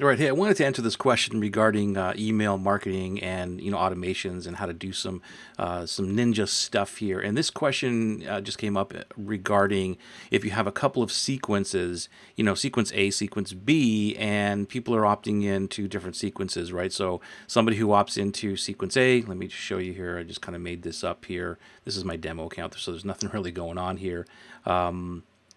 All right. Hey, I wanted to answer this question regarding email marketing and automations and how to do some ninja stuff here. And this question just came up regarding if you have a couple of sequences, sequence A, sequence B, and people are opting into different sequences, right? So somebody who opts into sequence A, let me just show you here. I just kind of made this up here. This is my demo account, so there's nothing really going on here.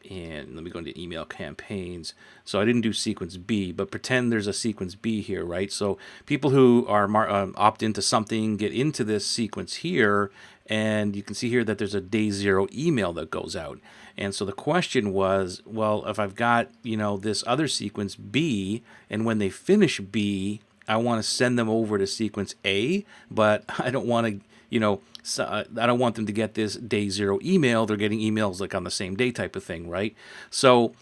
And let me go into email campaigns. So I didn't do sequence B, but pretend there's a sequence B here, right? So people who are opt into something get into this sequence here, and you can see here that there's a day zero email that goes out. And so the question was, well, if I've got this other sequence B, and when they finish B, I want to send them over to sequence A, but I don't want to, so I don't want them to get this day zero email. They're getting emails like on the same day type of thing, right? So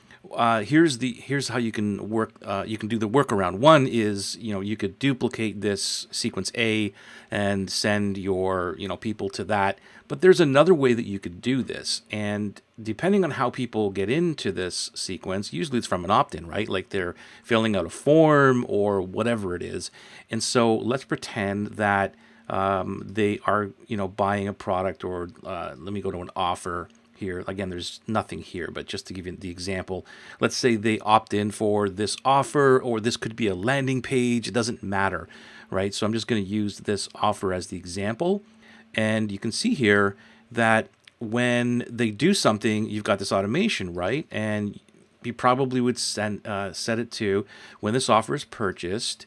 here's how you can work. You can do the workaround. One is you could duplicate this sequence A and send your people to that. But there's another way that you could do this, and depending on how people get into this sequence, usually it's from an opt-in, right? Like they're filling out a form or whatever it is. And so let's pretend that they are, buying a product, or let me go to an offer here. Again, there's nothing here, but just to give you the example, let's say they opt in for this offer, or this could be a landing page. It doesn't matter, right? So I'm just going to use this offer as the example. And you can see here that when they do something, you've got this automation, right? And you probably would set it to, when this offer is purchased,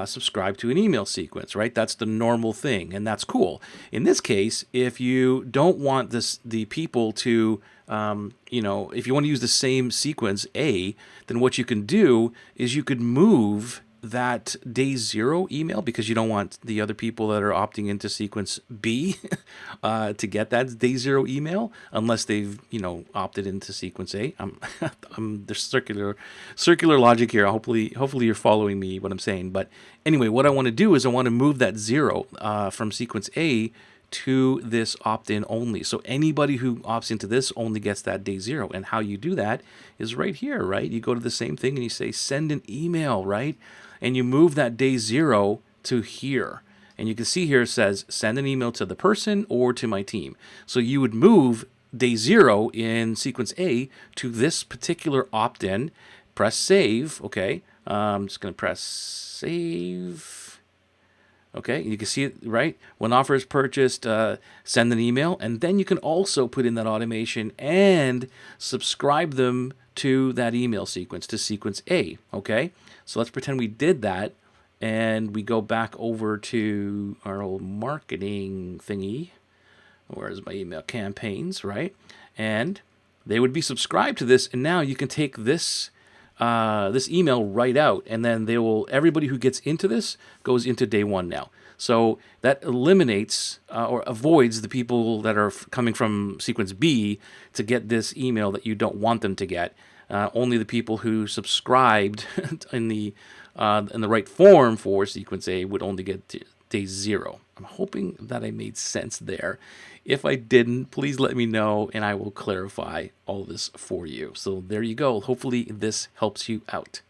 subscribe to an email sequence, right? That's the normal thing, and that's cool. In this case, if you don't want the people to, if you want to use the same sequence A, then what you can do is you could move that day zero email, because you don't want the other people that are opting into sequence B to get that day zero email unless they've opted into sequence A. There's circular logic here. Hopefully you're following me what I'm saying. But anyway, what I want to do is I want to move that zero from sequence A to this opt-in only. So anybody who opts into this only gets that day zero. And how you do that is right here, right? You go to the same thing and you say send an email, right? And you move that day zero to here. And you can see here it says send an email to the person or to my team. So you would move day zero in sequence A to this particular opt-in, press save, okay? I'm just going to press save. Okay, you can see it, right? When offer is purchased, send an email, and then you can also put in that automation and subscribe them to that email sequence, to sequence A, okay? So let's pretend we did that, and we go back over to our old marketing thingy. Where's my email campaigns, right? And they would be subscribed to this, and now you can take this this email right out, and then everybody who gets into this goes into day one now. So that eliminates or avoids the people that are coming from sequence B to get this email that you don't want them to get. Only the people who subscribed in the right form for sequence A would only get day zero. I'm hoping that I made sense there. If I didn't, please let me know and I will clarify all this for you. So there you go. Hopefully this helps you out.